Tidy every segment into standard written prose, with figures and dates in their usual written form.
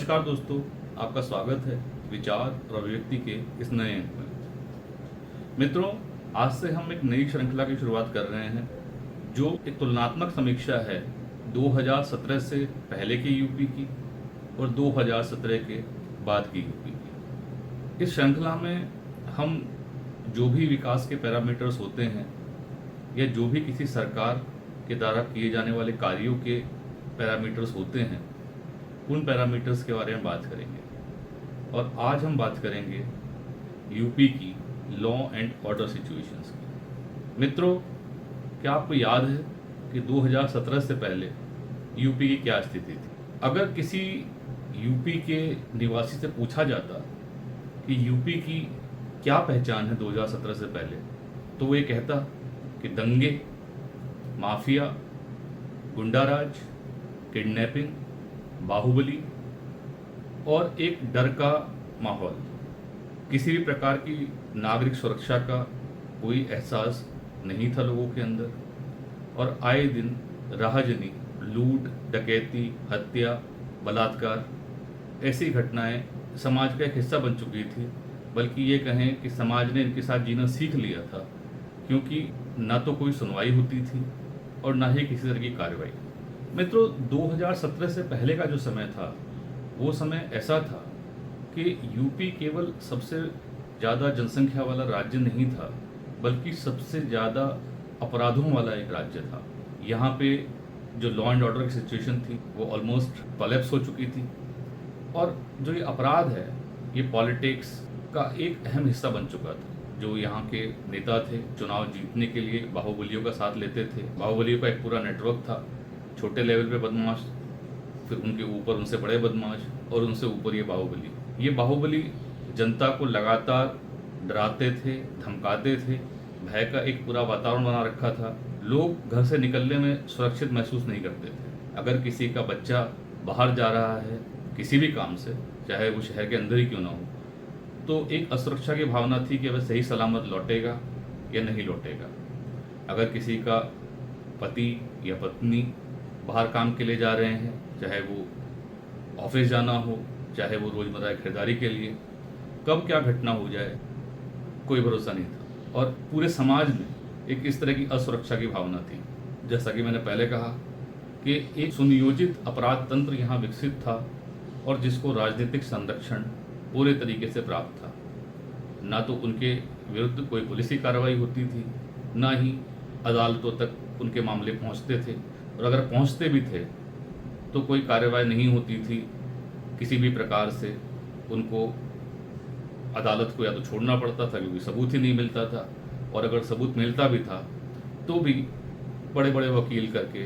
नमस्कार दोस्तों, आपका स्वागत है विचार और अभिव्यक्ति के इस नए अंक में। मित्रों, आज से हम एक नई श्रृंखला की शुरुआत कर रहे हैं जो एक तुलनात्मक समीक्षा है 2017 से पहले के यूपी की और 2017 के बाद की यूपी की। इस श्रृंखला में हम जो भी विकास के पैरामीटर्स होते हैं या जो भी किसी सरकार के द्वारा किए जाने वाले कार्यों के पैरामीटर्स होते हैं, उन पैरामीटर्स के बारे में बात करेंगे। और आज हम बात करेंगे यूपी की लॉ एंड ऑर्डर सिचुएशंस की। मित्रों, क्या आपको याद है कि 2017 से पहले यूपी की क्या स्थिति थी? अगर किसी यूपी के निवासी से पूछा जाता कि यूपी की क्या पहचान है 2017 से पहले, तो वो ये कहता कि दंगे, माफिया, गुंडाराज, किडनैपिंग, बाहुबली और एक डर का माहौल। किसी भी प्रकार की नागरिक सुरक्षा का कोई एहसास नहीं था लोगों के अंदर और आए दिन राहजनी, लूट, डकैती, हत्या, बलात्कार ऐसी घटनाएं समाज का एक हिस्सा बन चुकी थी। बल्कि ये कहें कि समाज ने इनके साथ जीना सीख लिया था, क्योंकि ना तो कोई सुनवाई होती थी और ना ही किसी तरह की कार्रवाई। मित्रों, 2017 से पहले का जो समय था वो समय ऐसा था कि यूपी केवल सबसे ज़्यादा जनसंख्या वाला राज्य नहीं था, बल्कि सबसे ज़्यादा अपराधों वाला एक राज्य था। यहाँ पे जो लॉ एंड ऑर्डर की सिचुएशन थी वो ऑलमोस्ट कोलैप्स हो चुकी थी और जो ये अपराध है ये पॉलिटिक्स का एक अहम हिस्सा बन चुका था। जो यहाँ के नेता थे चुनाव जीतने के लिए बाहुबलियों का साथ लेते थे। बाहुबलियों का एक पूरा नेटवर्क था, छोटे लेवल पे बदमाश, फिर उनके ऊपर उनसे बड़े बदमाश और उनसे ऊपर ये बाहुबली जनता को लगातार डराते थे, धमकाते थे, भय का एक पूरा वातावरण बना रखा था। लोग घर से निकलने में सुरक्षित महसूस नहीं करते थे। अगर किसी का बच्चा बाहर जा रहा है किसी भी काम से, चाहे वो शहर के अंदर ही क्यों ना हो, तो एक असुरक्षा की भावना थी कि वह सही सलामत लौटेगा या नहीं लौटेगा। अगर किसी का पति या पत्नी बाहर काम के लिए जा रहे हैं, चाहे वो ऑफिस जाना हो, चाहे वो रोज़मर्रा की खरीदारी के लिए, कब क्या घटना हो जाए कोई भरोसा नहीं था। और पूरे समाज में एक इस तरह की असुरक्षा की भावना थी। जैसा कि मैंने पहले कहा कि एक सुनियोजित अपराध तंत्र यहाँ विकसित था और जिसको राजनीतिक संरक्षण पूरे तरीके से प्राप्त था। ना तो उनके विरुद्ध कोई पुलिस की कार्रवाई होती थी, ना ही अदालतों तक उनके मामले पहुँचते थे, और अगर पहुँचते भी थे तो कोई कार्रवाई नहीं होती थी। किसी भी प्रकार से उनको अदालत को या तो छोड़ना पड़ता था क्योंकि सबूत ही नहीं मिलता था, और अगर सबूत मिलता भी था तो भी बड़े बड़े वकील करके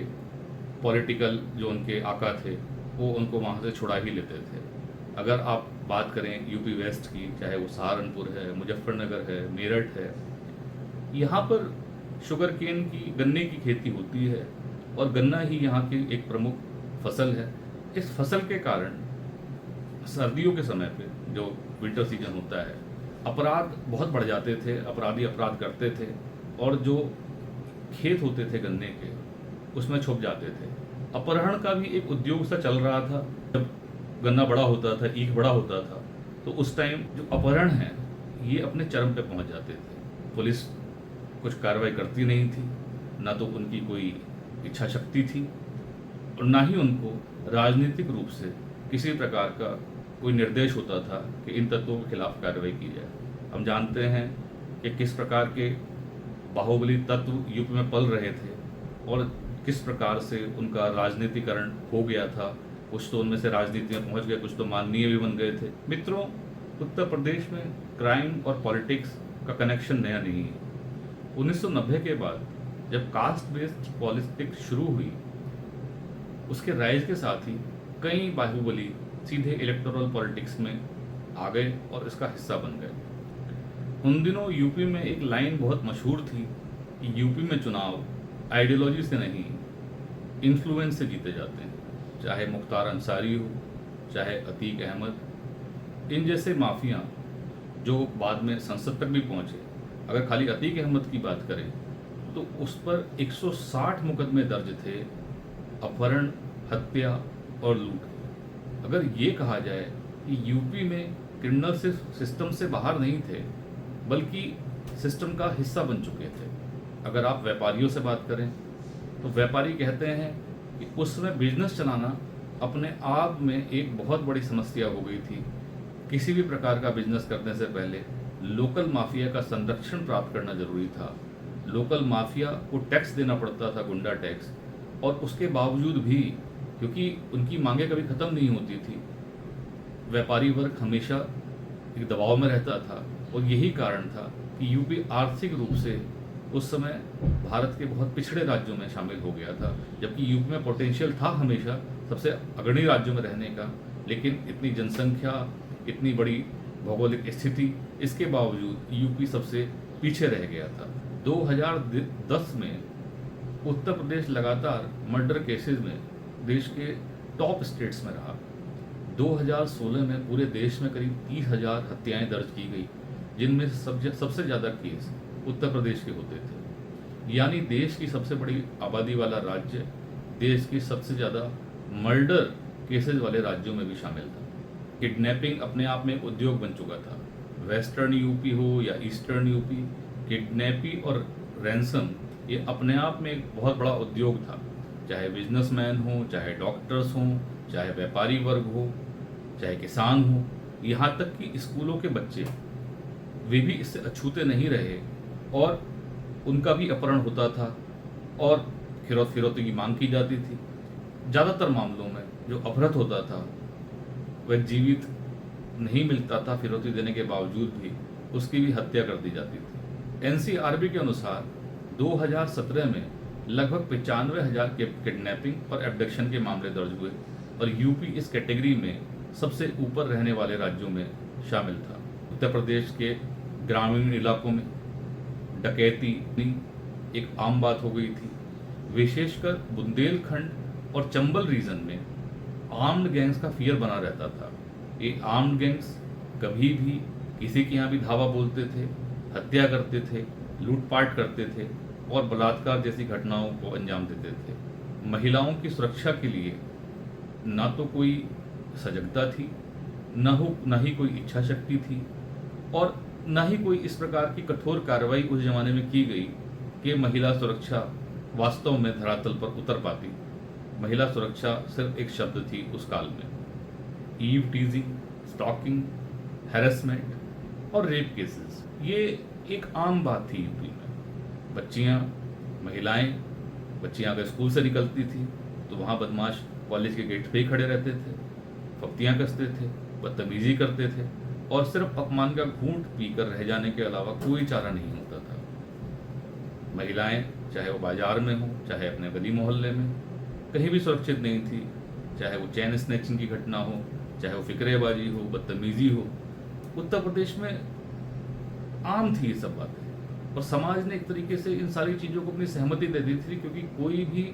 पॉलिटिकल जो उनके आका थे वो उनको वहाँ से छुड़ा ही लेते थे। अगर आप बात करें यूपी वेस्ट की, चाहे वो सहारनपुर है, मुजफ्फरनगर है, मेरठ है, यहाँ पर शुगर केन की, गन्ने की खेती होती है और गन्ना ही यहाँ की एक प्रमुख फसल है। इस फसल के कारण सर्दियों के समय पे जो विंटर सीजन होता है, अपराध बहुत बढ़ जाते थे, अपराधी अपराध करते थे और जो खेत होते थे गन्ने के उसमें छुप जाते थे। अपहरण का भी एक उद्योग सा चल रहा था। जब गन्ना बड़ा होता था, ईख बड़ा होता था, तो उस टाइम जो अपहरण है ये अपने चरम पे पहुंच जाते थे। पुलिस कुछ कार्रवाई करती नहीं थी, ना तो उनकी कोई इच्छा शक्ति थी और ना ही उनको राजनीतिक रूप से किसी प्रकार का कोई निर्देश होता था कि इन तत्वों के खिलाफ कार्रवाई की जाए। हम जानते हैं कि किस प्रकार के बाहुबली तत्व यूपी में पल रहे थे और किस प्रकार से उनका राजनीतिकरण हो गया था। कुछ तो उनमें से राजनीति में पहुंच गए, कुछ तो माननीय भी बन गए थे। मित्रों, उत्तर प्रदेश में क्राइम और पॉलिटिक्स का कनेक्शन नया नहीं है। 1990 के बाद जब कास्ट बेस्ड पॉलिटिक्स शुरू हुई, उसके राइज के साथ ही कई बाहुबली सीधे इलेक्टोरल पॉलिटिक्स में आ गए और इसका हिस्सा बन गए। उन दिनों यूपी में एक लाइन बहुत मशहूर थी कि यूपी में चुनाव आइडियोलॉजी से नहीं, इन्फ्लुएंस से जीते जाते हैं। चाहे मुख्तार अंसारी हो, चाहे अतीक अहमद, इन जैसे माफिया जो बाद में संसद तक भी पहुंचे। अगर खाली अतीक अहमद की बात करें तो उस पर 160 मुकदमे दर्ज थे अपहरण, हत्या और लूट। अगर ये कहा जाए कि यूपी में क्रिमिनल सिस्टम से बाहर नहीं थे बल्कि सिस्टम का हिस्सा बन चुके थे। अगर आप व्यापारियों से बात करें तो व्यापारी कहते हैं कि उस समय बिजनेस चलाना अपने आप में एक बहुत बड़ी समस्या हो गई थी। किसी भी प्रकार का बिजनेस करने से पहले लोकल माफिया का संरक्षण प्राप्त करना जरूरी था। लोकल माफिया को टैक्स देना पड़ता था, गुंडा टैक्स, और उसके बावजूद भी क्योंकि उनकी मांगें कभी ख़त्म नहीं होती थी, व्यापारी वर्ग हमेशा एक दबाव में रहता था। और यही कारण था कि यूपी आर्थिक रूप से उस समय भारत के बहुत पिछड़े राज्यों में शामिल हो गया था, जबकि यूपी में पोटेंशियल था हमेशा सबसे अग्रणी राज्यों में रहने का, लेकिन इतनी जनसंख्या, इतनी बड़ी भौगोलिक स्थिति, इसके बावजूद यूपी सबसे पीछे रह गया था। 2010 में उत्तर प्रदेश लगातार मर्डर केसेस में देश के टॉप स्टेट्स में रहा। 2016 में पूरे देश में करीब 30,000 हत्याएं दर्ज की गई, जिनमें सबसे ज़्यादा केस उत्तर प्रदेश के होते थे। यानी देश की सबसे बड़ी आबादी वाला राज्य देश की सबसे ज़्यादा मर्डर केसेस वाले राज्यों में भी शामिल था। किडनैपिंग अपने आप में एक उद्योग बन चुका था। वेस्टर्न यूपी हो या ईस्टर्न यूपी, किडनैपिंग और रैंसम ये अपने आप में एक बहुत बड़ा उद्योग था। चाहे बिजनेसमैन हो, चाहे डॉक्टर्स हों, चाहे व्यापारी वर्ग हो, चाहे किसान हो, यहाँ तक कि स्कूलों के बच्चे वे भी इससे अछूते नहीं रहे और उनका भी अपहरण होता था और फिरौती की मांग की जाती थी। ज़्यादातर मामलों में जो अपहृत होता था वह जीवित नहीं मिलता था, फिरौती देने के बावजूद भी उसकी भी हत्या कर दी जाती थी। एनसीआरबी के अनुसार 2017 में लगभग 95,000 के किडनैपिंग और एब्डक्शन के मामले दर्ज हुए और यूपी इस कैटेगरी में सबसे ऊपर रहने वाले राज्यों में शामिल था। उत्तर प्रदेश के ग्रामीण इलाकों में डकैती एक आम बात हो गई थी। विशेषकर बुंदेलखंड और चंबल रीजन में आर्म्ड गैंग्स का फियर बना रहता था। ये आर्म्ड गैंग्स कभी भी किसी के यहाँ भी धावा बोलते थे, हत्या करते थे, लूटपाट करते थे और बलात्कार जैसी घटनाओं को अंजाम देते थे। महिलाओं की सुरक्षा के लिए ना तो कोई सजगता थी, ना ही कोई इच्छा शक्ति थी और ना ही कोई इस प्रकार की कठोर कार्रवाई उस जमाने में की गई कि महिला सुरक्षा वास्तव में धरातल पर उतर पाती। महिला सुरक्षा सिर्फ एक शब्द थी उस काल में। ईव टीजिंग, स्टॉकिंग, हैरेसमेंट और रेप केसेस ये एक आम बात थी यूपी में। बच्चियां अगर स्कूल से निकलती थी तो वहाँ बदमाश कॉलेज के गेट पे ही खड़े रहते थे, फप्तियाँ कसते थे, बदतमीजी करते थे और सिर्फ अपमान का घूंट पीकर रह जाने के अलावा कोई चारा नहीं होता था। महिलाएं चाहे वो बाजार में हो, चाहे अपने गली मोहल्ले में, कहीं भी सुरक्षित नहीं थी। चाहे वो चैन स्नैचिंग की घटना हो, चाहे वो फिक्रेबाजी हो, बदतमीजी हो, उत्तर प्रदेश में आम थी ये सब बातें और समाज ने एक तरीके से इन सारी चीज़ों को अपनी सहमति दे दी थी क्योंकि कोई भी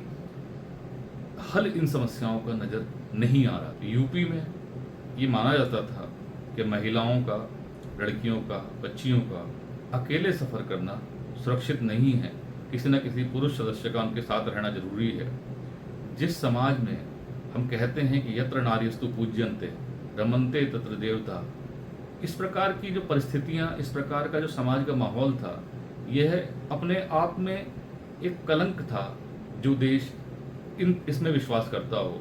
हल इन समस्याओं का नज़र नहीं आ रहा। यूपी में ये माना जाता था कि महिलाओं का, लड़कियों का, बच्चियों का अकेले सफ़र करना सुरक्षित नहीं है, किसी न किसी पुरुष सदस्य का उनके साथ रहना जरूरी है। जिस समाज में हम कहते हैं कि यत्र नार्यस्तु पूज्यन्ते रमन्ते तत्र देवता, इस प्रकार की जो परिस्थितियां, इस प्रकार का जो समाज का माहौल था, यह अपने आप में एक कलंक था जो देश इसमें विश्वास करता हो।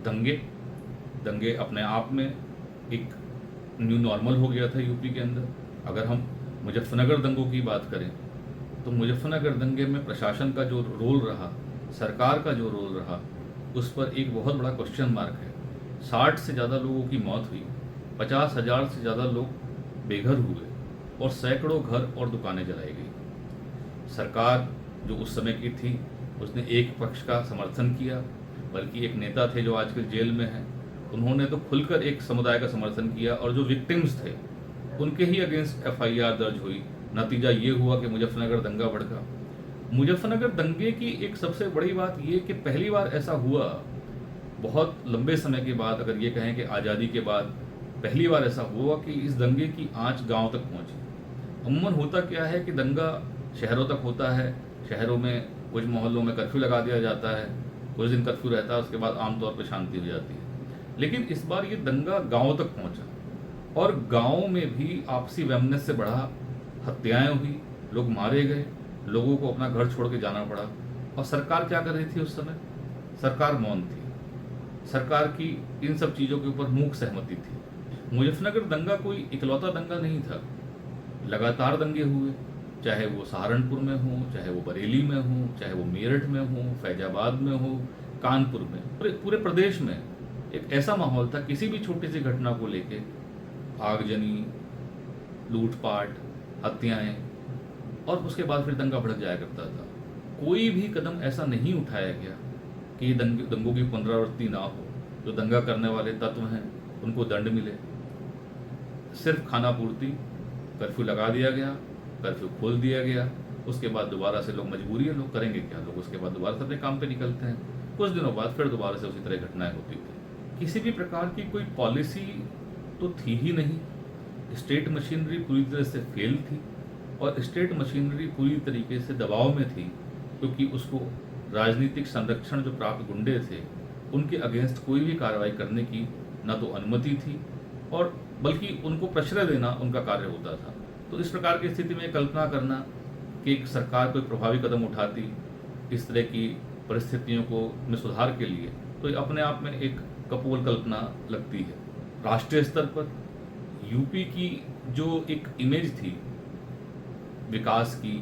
दंगे अपने आप में एक न्यू नॉर्मल हो गया था यूपी के अंदर। अगर हम मुजफ्फरनगर दंगों की बात करें तो मुजफ्फरनगर दंगे में प्रशासन का जो रोल रहा, सरकार का जो रोल रहा, उस पर एक बहुत बड़ा क्वेश्चन मार्क है। 60 से ज़्यादा लोगों की मौत हुई, 50,000 से ज़्यादा लोग बेघर हुए और सैकड़ों घर और दुकानें जलाई गई। सरकार जो उस समय की थी उसने एक पक्ष का समर्थन किया, बल्कि एक नेता थे जो आजकल जेल में हैं, उन्होंने तो खुलकर एक समुदाय का समर्थन किया और जो विक्टिम्स थे उनके ही अगेंस्ट FIR दर्ज हुई। नतीजा ये हुआ कि मुजफ्फरनगर दंगा भड़का। मुजफ्फरनगर दंगे की एक सबसे बड़ी बात ये कि पहली बार ऐसा हुआ बहुत लंबे समय के बाद, अगर ये कहें कि आज़ादी के बाद पहली बार ऐसा हुआ कि इस दंगे की आंच गांव तक पहुंची। अमूमन होता क्या है कि दंगा शहरों तक होता है, शहरों में कुछ मोहल्लों में कर्फ्यू लगा दिया जाता है, कुछ दिन कर्फ्यू रहता है, उसके बाद आमतौर पर शांति हो जाती है। लेकिन इस बार ये दंगा गांव तक पहुंचा और गांव में भी आपसी वैमनस्य से बढ़ा, हत्याएं हुई, लोग मारे गए, लोगों को अपना घर छोड़ के जाना पड़ा। और सरकार क्या कर रही थी उस समय? सरकार मौन थी। सरकार की इन सब चीज़ों के ऊपर मूक सहमति थी। मुजफ्फरनगर दंगा कोई इकलौता दंगा नहीं था, लगातार दंगे हुए, चाहे वो सहारनपुर में हो, चाहे वो बरेली में हो, चाहे वो मेरठ में हो, फैजाबाद में हो, कानपुर में, पूरे प्रदेश में एक ऐसा माहौल था, किसी भी छोटी सी घटना को लेके आगजनी, लूटपाट, हत्याएं, और उसके बाद फिर दंगा भड़क जाया करता था। कोई भी कदम ऐसा नहीं उठाया गया कि ये दंगों की पुनरावृत्ति ना हो, जो दंगा करने वाले तत्व हैं उनको दंड मिले। सिर्फ खाना पूर्ति, कर्फ्यू लगा दिया गया, कर्फ्यू खोल दिया गया, उसके बाद दोबारा से लोग, मजबूरी है, लोग करेंगे क्या, लोग उसके बाद दोबारा से अपने काम पे निकलते हैं। कुछ दिनों बाद फिर दोबारा से उसी तरह घटनाएं होती थी। किसी भी प्रकार की कोई पॉलिसी तो थी ही नहीं। स्टेट मशीनरी पूरी तरह से फेल थी और स्टेट मशीनरी पूरी तरीके से दबाव में थी, क्योंकि उसको राजनीतिक संरक्षण जो प्राप्त गुंडे थे उनके अगेंस्ट कोई भी कार्रवाई करने की न तो अनुमति थी और बल्कि उनको प्रश्रय देना उनका कार्य होता था। तो इस प्रकार की स्थिति में कल्पना करना कि एक सरकार कोई प्रभावी कदम उठाती इस तरह की परिस्थितियों को में सुधार के लिए, तो ये अपने आप में एक कपोल कल्पना लगती है। राष्ट्रीय स्तर पर यूपी की जो एक इमेज थी विकास की,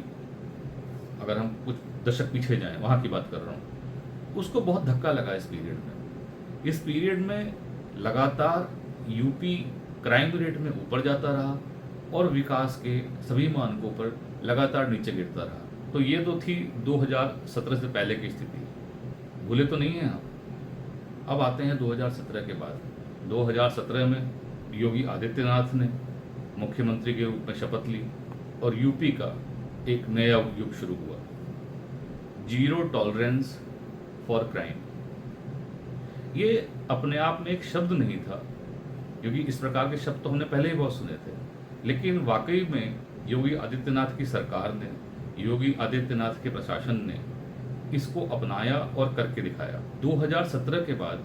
अगर हम कुछ दशक पीछे जाएं, वहाँ की बात कर रहा हूँ, उसको बहुत धक्का लगा इस पीरियड में। इस पीरियड में लगातार यूपी क्राइम रेट में ऊपर जाता रहा और विकास के सभी मानकों पर लगातार नीचे गिरता रहा। तो ये तो थी 2017 से पहले की स्थिति, भूले तो नहीं हैं आप। अब आते हैं 2017 के बाद। 2017 में योगी आदित्यनाथ ने मुख्यमंत्री के रूप में शपथ ली और यूपी का एक नया युग शुरू हुआ, जीरो टॉलरेंस फॉर क्राइम। ये अपने आप में एक शब्द नहीं था, क्योंकि इस प्रकार के शब्द तो हमने पहले ही बहुत सुने थे, लेकिन वाकई में योगी आदित्यनाथ की सरकार ने, योगी आदित्यनाथ के प्रशासन ने इसको अपनाया और करके दिखाया। 2017 के बाद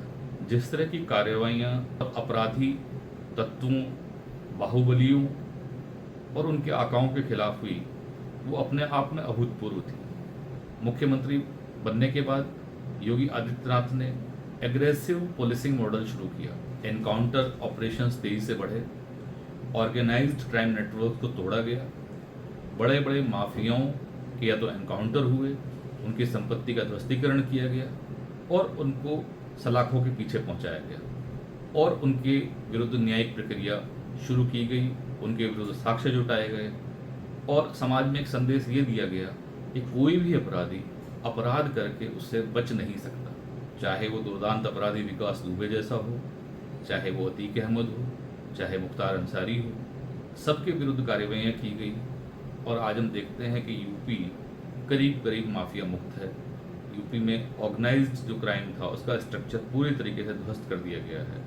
जिस तरह की कार्रवाइयाँ अपराधी तत्वों, बाहुबलियों और उनके आकाओं के खिलाफ हुई, वो अपने आप में अभूतपूर्व थी। मुख्यमंत्री बनने के बाद योगी आदित्यनाथ ने एग्रेसिव पुलिसिंग मॉडल शुरू किया। एनकाउंटर ऑपरेशंस तेजी से बढ़े, ऑर्गेनाइज्ड क्राइम नेटवर्क को तोड़ा गया, बड़े बड़े माफियाओं के या तो एनकाउंटर हुए, उनकी संपत्ति का ध्वस्तीकरण किया गया और उनको सलाखों के पीछे पहुंचाया गया और उनके विरुद्ध न्यायिक प्रक्रिया शुरू की गई, उनके विरुद्ध साक्ष्य जुटाए गए और समाज में एक संदेश ये दिया गया कि कोई भी अपराधी अपराध करके उससे बच नहीं सकता, चाहे वो दुर्दांत अपराधी विकास दुबे जैसा हो, चाहे वो अतीक अहमद हो, चाहे मुख्तार अंसारी हो, सबके विरुद्ध कार्रवाइयाँ की गई। और आज हम देखते हैं कि यूपी करीब करीब माफिया मुक्त है। यूपी में ऑर्गेनाइज्ड जो क्राइम था उसका स्ट्रक्चर पूरी तरीके से ध्वस्त कर दिया गया है।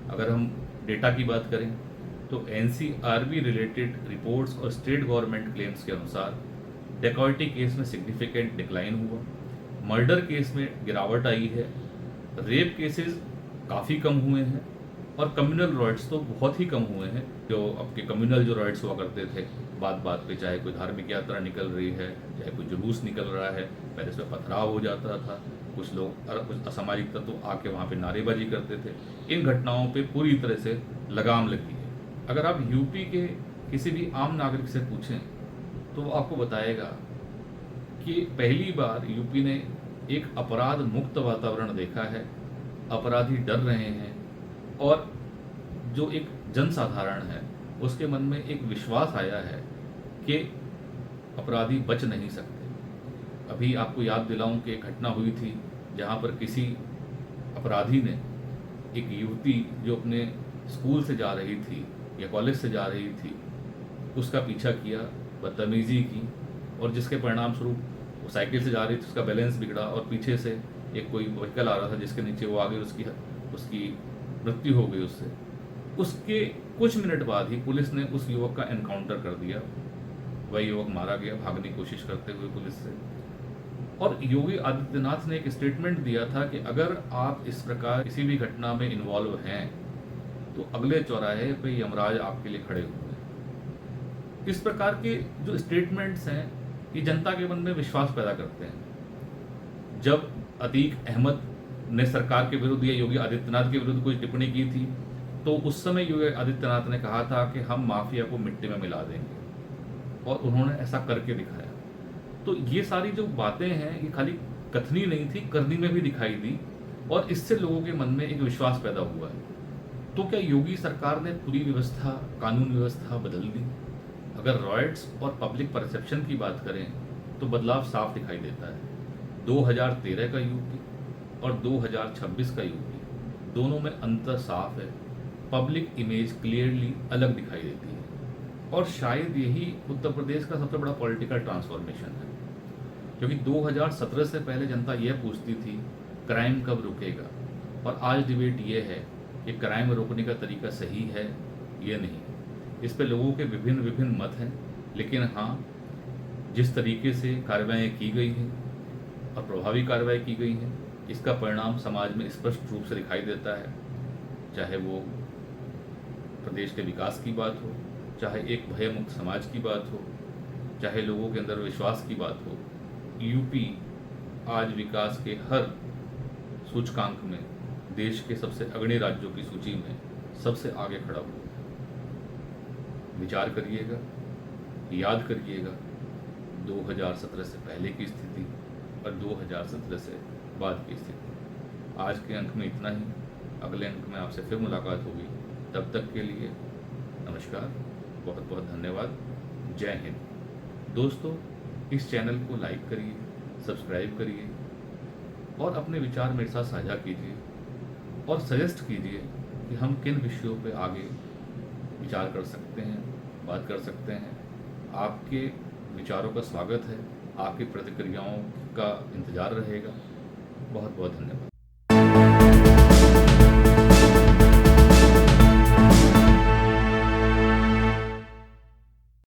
अगर हम डेटा की बात करें तो एनसीआरबी रिलेटेड रिपोर्ट्स और स्टेट गवर्नमेंट क्लेम्स के अनुसार डेकॉइटी केस में सिग्निफिकेंट डिक्लाइन हुआ, मर्डर केस में गिरावट आई है, रेप केसेस काफ़ी कम हुए हैं और कम्युनल रॉयट्स तो बहुत ही कम हुए हैं। जो आपके कम्युनल जो रॉयट्स हुआ करते थे बात बात पे, चाहे कोई धार्मिक यात्रा निकल रही है, चाहे कोई जुलूस निकल रहा है, पहले इसमें पथराव हो जाता था, कुछ लोग कुछ असामाजिक तत्व आके वहाँ पे नारेबाजी करते थे। इन घटनाओं पे पूरी तरह से लगाम लगी है। अगर आप यूपी के किसी भी आम नागरिक से पूछें तो वो आपको बताएगा कि पहली बार यूपी ने एक अपराध मुक्त वातावरण देखा है, अपराधी डर रहे हैं और जो एक जनसाधारण है उसके मन में एक विश्वास आया है कि अपराधी बच नहीं सकते। अभी आपको याद दिलाऊं कि एक घटना हुई थी जहां पर किसी अपराधी ने एक युवती जो अपने स्कूल से जा रही थी या कॉलेज से जा रही थी उसका पीछा किया, बदतमीजी की और जिसके परिणाम स्वरूप वो साइकिल से जा रही थी, उसका बैलेंस बिगड़ा और पीछे से एक कोई व्हीकल आ रहा था जिसके नीचे वो आगे उसकी मृत्यु हो गई उससे। उसके कुछ मिनट बाद ही पुलिस ने उस युवक का एनकाउंटर कर दिया। वह युवक मारा गया भागने की कोशिश करते हुए पुलिस से। और योगी आदित्यनाथ ने एक स्टेटमेंट दिया था कि अगर आप इस प्रकार किसी भी घटना में इन्वॉल्व हैं तो अगले चौराहे पे यमराज आपके लिए खड़े हुए हैं। इस प्रकार के जो स्टेटमेंट्स हैं ये जनता के मन में विश्वास पैदा करते हैं। जब अतीक अहमद ने सरकार के विरुद्ध या योगी आदित्यनाथ के विरुद्ध कोई टिप्पणी की थी तो उस समय योगी आदित्यनाथ ने कहा था कि हम माफिया को मिट्टी में मिला देंगे, और उन्होंने ऐसा करके दिखाया। तो ये सारी जो बातें हैं ये खाली कथनी नहीं थी, करनी में भी दिखाई दी, और इससे लोगों के मन में एक विश्वास पैदा हुआ है। तो क्या योगी सरकार ने पूरी व्यवस्था, कानून व्यवस्था बदल दी? अगर रॉयट्स और पब्लिक परसेप्शन की बात करें तो बदलाव साफ दिखाई देता है। 2013 का यूपी और 2026 का यूपी, दोनों में अंतर साफ है। पब्लिक इमेज क्लियरली अलग दिखाई देती है, और शायद यही उत्तर प्रदेश का सबसे बड़ा पॉलिटिकल ट्रांसफॉर्मेशन है। क्योंकि 2017 से पहले जनता यह पूछती थी क्राइम कब रुकेगा, और आज डिबेट ये है कि क्राइम रोकने का तरीका सही है या नहीं। इस पे लोगों के विभिन्न विभिन्न मत हैं, लेकिन हाँ, जिस तरीके से कार्रवाई की गई हैं और प्रभावी कार्रवाई की गई हैं, इसका परिणाम समाज में स्पष्ट रूप से दिखाई देता है। चाहे वो प्रदेश के विकास की बात हो, चाहे एक भयमुक्त समाज की बात हो, चाहे लोगों के अंदर विश्वास की बात हो, यूपी आज विकास के हर सूचकांक में देश के सबसे अग्रणी राज्यों की सूची में सबसे आगे खड़ा हुआ है। विचार करिएगा, याद करिएगा 2017 से पहले की स्थिति और 2017 से बाद की स्थिति। आज के अंक में इतना ही, अगले अंक में आपसे फिर मुलाकात होगी। तब तक के लिए नमस्कार, बहुत बहुत धन्यवाद, जय हिंद। दोस्तों, इस चैनल को लाइक करिए, सब्सक्राइब करिए और अपने विचार मेरे साथ साझा कीजिए, और सजेस्ट कीजिए कि हम किन विषयों पे आगे विचार कर सकते हैं, बात कर सकते हैं। आपके विचारों का स्वागत है, आपकी प्रतिक्रियाओं का इंतज़ार रहेगा। बहुत बहुत धन्यवाद।